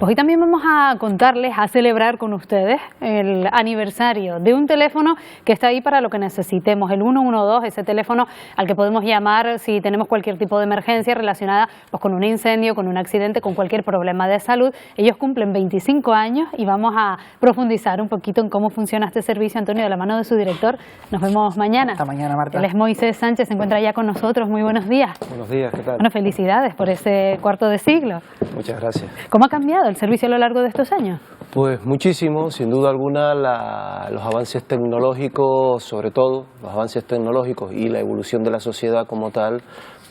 Pues hoy también vamos a contarles, a celebrar con ustedes el aniversario de un teléfono que está ahí para lo que necesitemos, el 112, ese teléfono al que podemos llamar si tenemos cualquier tipo de emergencia relacionada pues, con un incendio, con un accidente, con cualquier problema de salud. Ellos cumplen 25 años y vamos a profundizar un poquito en cómo funciona este servicio. Antonio, de la mano de su director, nos vemos mañana. Hasta mañana, Marta. Él es Moisés Sánchez, se encuentra ya con nosotros. Muy buenos días. Buenos días, ¿qué tal? Bueno, felicidades por ese cuarto de siglo. Muchas gracias. ¿Cómo ha cambiado el servicio a lo largo de estos años? Pues muchísimo, sin duda alguna, los avances tecnológicos, sobre todo los avances tecnológicos y la evolución de la sociedad como tal,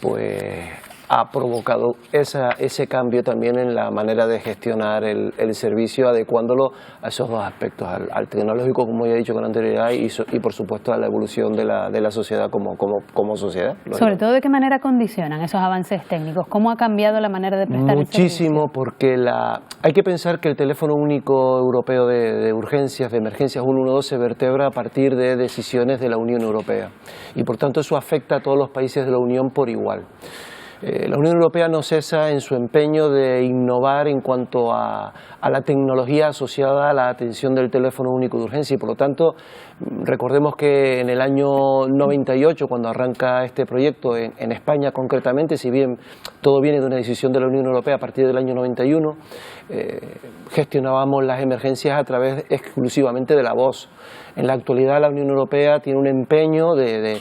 pues ha provocado ese cambio también en la manera de gestionar el servicio, adecuándolo a esos dos aspectos, al tecnológico, como ya he dicho con anterioridad, y por supuesto a la evolución de la sociedad como sociedad. Sobre todo, ¿de qué manera condicionan esos avances técnicos? ¿Cómo ha cambiado la manera de prestar el servicio? Muchísimo, porque hay que pensar que el teléfono único europeo de urgencias, de emergencias 112, se vertebra a partir de decisiones de la Unión Europea y por tanto eso afecta a todos los países de la Unión por igual. La Unión Europea no cesa en su empeño de innovar en cuanto a la tecnología asociada a la atención del teléfono único de urgencia y por lo tanto recordemos que en el año 98 cuando arranca este proyecto en España concretamente, si bien todo viene de una decisión de la Unión Europea a partir del año 91, gestionábamos las emergencias a través exclusivamente de la voz. En la actualidad la Unión Europea tiene un empeño de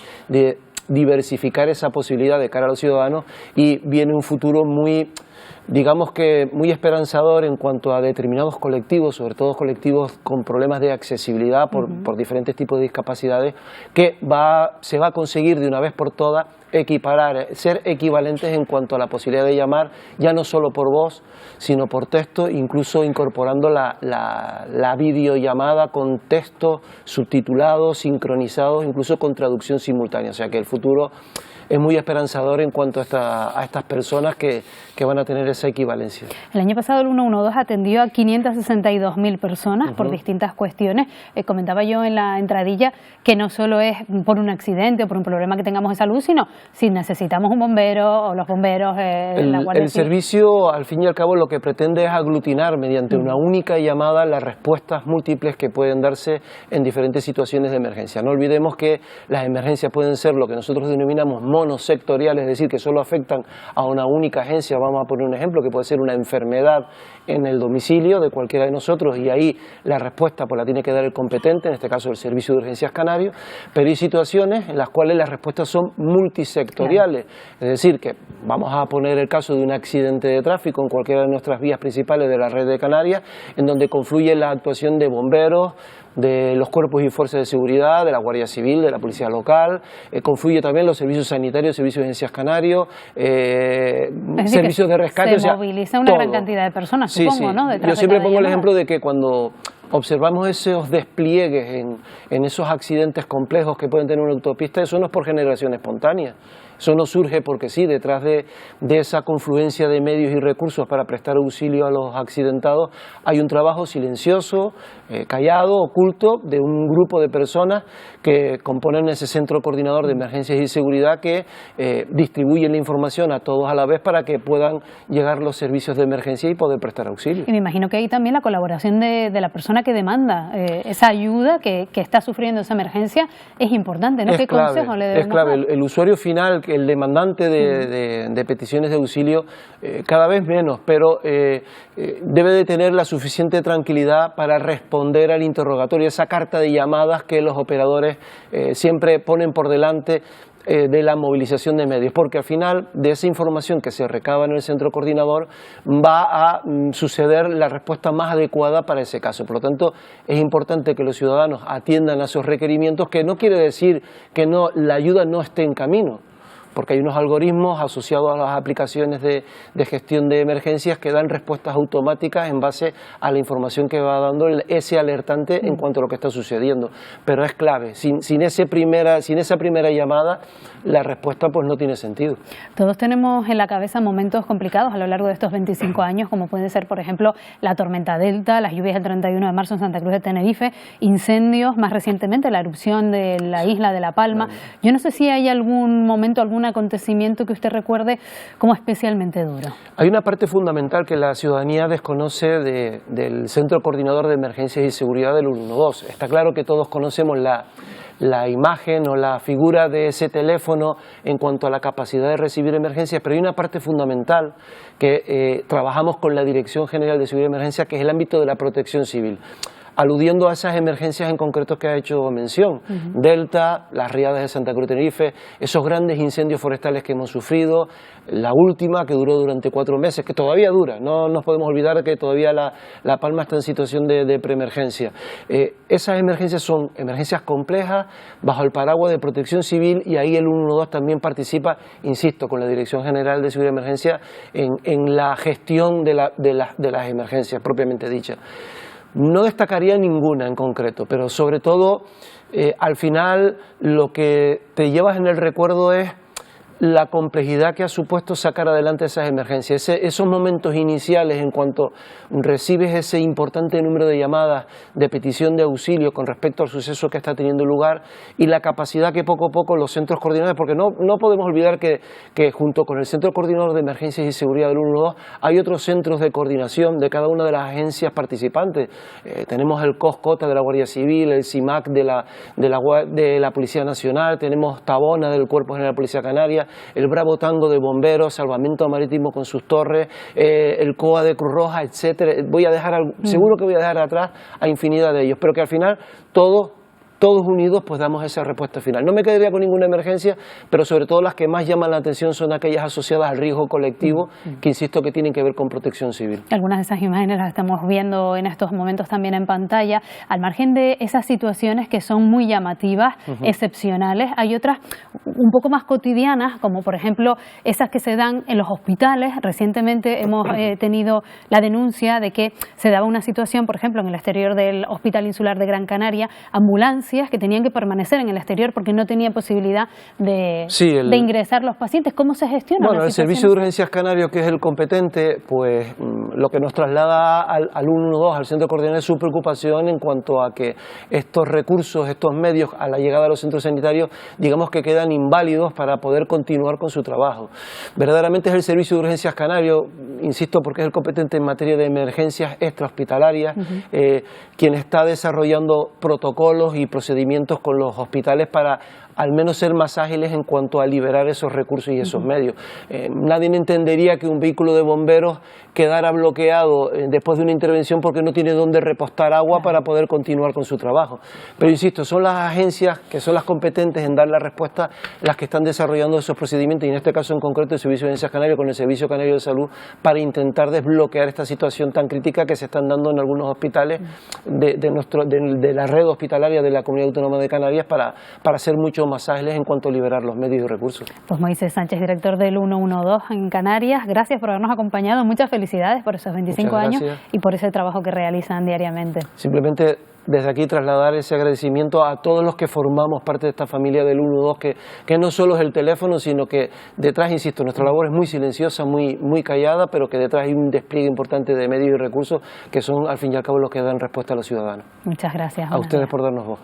diversificar esa posibilidad de cara a los ciudadanos y viene un futuro muy, digamos que muy esperanzador en cuanto a determinados colectivos, sobre todo colectivos con problemas de accesibilidad por diferentes tipos de discapacidades, que se va a conseguir de una vez por todas equiparar, ser equivalentes en cuanto a la posibilidad de llamar ya no solo por voz, sino por texto, incluso incorporando la videollamada con texto subtitulado, sincronizado, incluso con traducción simultánea. O sea que el futuro es muy esperanzador en cuanto a estas personas que van a tener esa equivalencia. El año pasado el 112 atendió a 562.000 personas por distintas cuestiones. Comentaba yo en la entradilla que no solo es por un accidente o por un problema que tengamos de salud, sino si necesitamos un bombero o los bomberos, la Guardia El Civil. servicio, al fin y al cabo, lo que pretende es aglutinar mediante una única llamada las respuestas múltiples que pueden darse en diferentes situaciones de emergencia. No olvidemos que las emergencias pueden ser lo que nosotros denominamos monosectoriales, es decir, que solo afectan a una única agencia. Vamos a poner un ejemplo que puede ser una enfermedad en el domicilio de cualquiera de nosotros y ahí la respuesta pues la tiene que dar el competente, en este caso el Servicio de Urgencias Canario, pero hay situaciones en las cuales las respuestas son multisectoriales, es decir, que vamos a poner el caso de un accidente de tráfico en cualquiera de nuestras vías principales de la red de Canarias, en donde confluye la actuación de bomberos, de los cuerpos y fuerzas de seguridad, de la Guardia Civil, de la Policía Local, confluye también los servicios sanitarios, servicios de urgencias canarios, servicios de rescate. Se moviliza una gran cantidad de personas, supongo, ¿no? Yo siempre pongo el ejemplo de que cuando observamos esos despliegues en esos accidentes complejos que pueden tener una autopista, eso no es por generación espontánea. Eso no surge porque sí, detrás de esa confluencia de medios y recursos para prestar auxilio a los accidentados hay un trabajo silencioso, callado, oculto, de un grupo de personas que componen ese centro coordinador de emergencias y seguridad que distribuyen la información a todos a la vez para que puedan llegar los servicios de emergencia y poder prestar auxilio. Y me imagino que hay también la colaboración de la persona que demanda esa ayuda que está sufriendo esa emergencia es importante, ¿no? ¿Qué consejo le debemos dar? Es clave. El usuario final, el demandante de peticiones de auxilio, cada vez menos, pero debe de tener la suficiente tranquilidad para responder al interrogatorio, esa carta de llamadas que los operadores siempre ponen por delante de la movilización de medios, porque al final de esa información que se recaba en el centro coordinador va a suceder la respuesta más adecuada para ese caso. Por lo tanto, es importante que los ciudadanos atiendan a esos requerimientos, que no quiere decir que la ayuda no esté en camino, porque hay unos algoritmos asociados a las aplicaciones de gestión de emergencias que dan respuestas automáticas en base a la información que va dando ese alertante en cuanto a lo que está sucediendo. Pero es clave, sin esa primera llamada, la respuesta pues no tiene sentido. Todos tenemos en la cabeza momentos complicados a lo largo de estos 25 años, como puede ser, por ejemplo, la tormenta Delta, las lluvias del 31 de marzo en Santa Cruz de Tenerife, incendios, más recientemente la erupción de la isla de La Palma. Yo no sé si hay algún momento, alguna acontecimiento que usted recuerde como especialmente duro. Hay una parte fundamental que la ciudadanía desconoce del Centro Coordinador de Emergencias y Seguridad del 112. Está claro que todos conocemos la imagen o la figura de ese teléfono en cuanto a la capacidad de recibir emergencias, pero hay una parte fundamental que trabajamos con la Dirección General de Seguridad y Emergencia, que es el ámbito de la protección civil, aludiendo a esas emergencias en concreto que ha hecho mención. Delta, las riadas de Santa Cruz de Tenerife, esos grandes incendios forestales que hemos sufrido, la última que duró durante 4 meses, que todavía dura, no nos podemos olvidar que todavía La Palma está en situación de preemergencia. Esas emergencias son emergencias complejas, bajo el paraguas de protección civil, y ahí el 112 también participa, insisto, con la Dirección General de Seguridad y Emergencia en la gestión de las emergencias propiamente dichas. No destacaría ninguna en concreto, pero sobre todo al final lo que te llevas en el recuerdo es la complejidad que ha supuesto sacar adelante esas emergencias, esos momentos iniciales en cuanto recibes ese importante número de llamadas de petición de auxilio con respecto al suceso que está teniendo lugar, y la capacidad que poco a poco los centros coordinadores, porque no podemos olvidar que junto con el Centro Coordinador de Emergencias y Seguridad del 112 hay otros centros de coordinación de cada una de las agencias participantes. Tenemos el COSCOTA de la Guardia Civil, el CIMAC de la Policía Nacional, tenemos Tabona del Cuerpo General de Policía Canaria, el Bravo Tango de Bomberos, Salvamento Marítimo con sus torres, el COA de Cruz Roja, etcétera. Seguro que voy a dejar atrás a infinidad de ellos, pero que al final todos unidos pues damos esa respuesta final. No me quedaría con ninguna emergencia, pero sobre todo las que más llaman la atención son aquellas asociadas al riesgo colectivo, que insisto que tienen que ver con protección civil. Algunas de esas imágenes las estamos viendo en estos momentos también en pantalla. Al margen de esas situaciones que son muy llamativas, excepcionales, hay otras un poco más cotidianas, como por ejemplo esas que se dan en los hospitales. Recientemente hemos tenido la denuncia de que se daba una situación, por ejemplo, en el exterior del Hospital Insular de Gran Canaria, ambulancias que tenían que permanecer en el exterior porque no tenía posibilidad de ingresar los pacientes. ¿Cómo se gestiona? Bueno, el Servicio de Urgencias Canario, que es el competente, pues lo que nos traslada al 112, al Centro Coordinador, es su preocupación en cuanto a que estos recursos, estos medios a la llegada a los centros sanitarios, digamos que quedan inválidos para poder continuar con su trabajo. Verdaderamente es el Servicio de Urgencias Canario, insisto, porque es el competente en materia de emergencias extrahospitalarias, quien está desarrollando protocolos y procedimientos con los hospitales para al menos ser más ágiles en cuanto a liberar esos recursos y esos medios. Nadie entendería que un vehículo de bomberos quedara bloqueado después de una intervención porque no tiene dónde repostar agua para poder continuar con su trabajo. Pero insisto, son las agencias que son las competentes en dar la respuesta las que están desarrollando esos procedimientos, y en este caso en concreto el Servicio de Urgencias Canario con el Servicio Canario de Salud, para intentar desbloquear esta situación tan crítica que se están dando en algunos hospitales de la red hospitalaria de la Comunidad Autónoma de Canarias para ser mucho más ágiles en cuanto a liberar los medios y recursos. Pues Moisés Sánchez, director del 112 en Canarias, gracias por habernos acompañado, muchas felicidades por esos 25 años y por ese trabajo que realizan diariamente. Simplemente desde aquí trasladar ese agradecimiento a todos los que formamos parte de esta familia del 112, que no solo es el teléfono, sino que detrás, insisto, nuestra labor es muy silenciosa, muy callada, pero que detrás hay un despliegue importante de medios y recursos que son al fin y al cabo los que dan respuesta a los ciudadanos. Muchas gracias. A ustedes por darnos voz.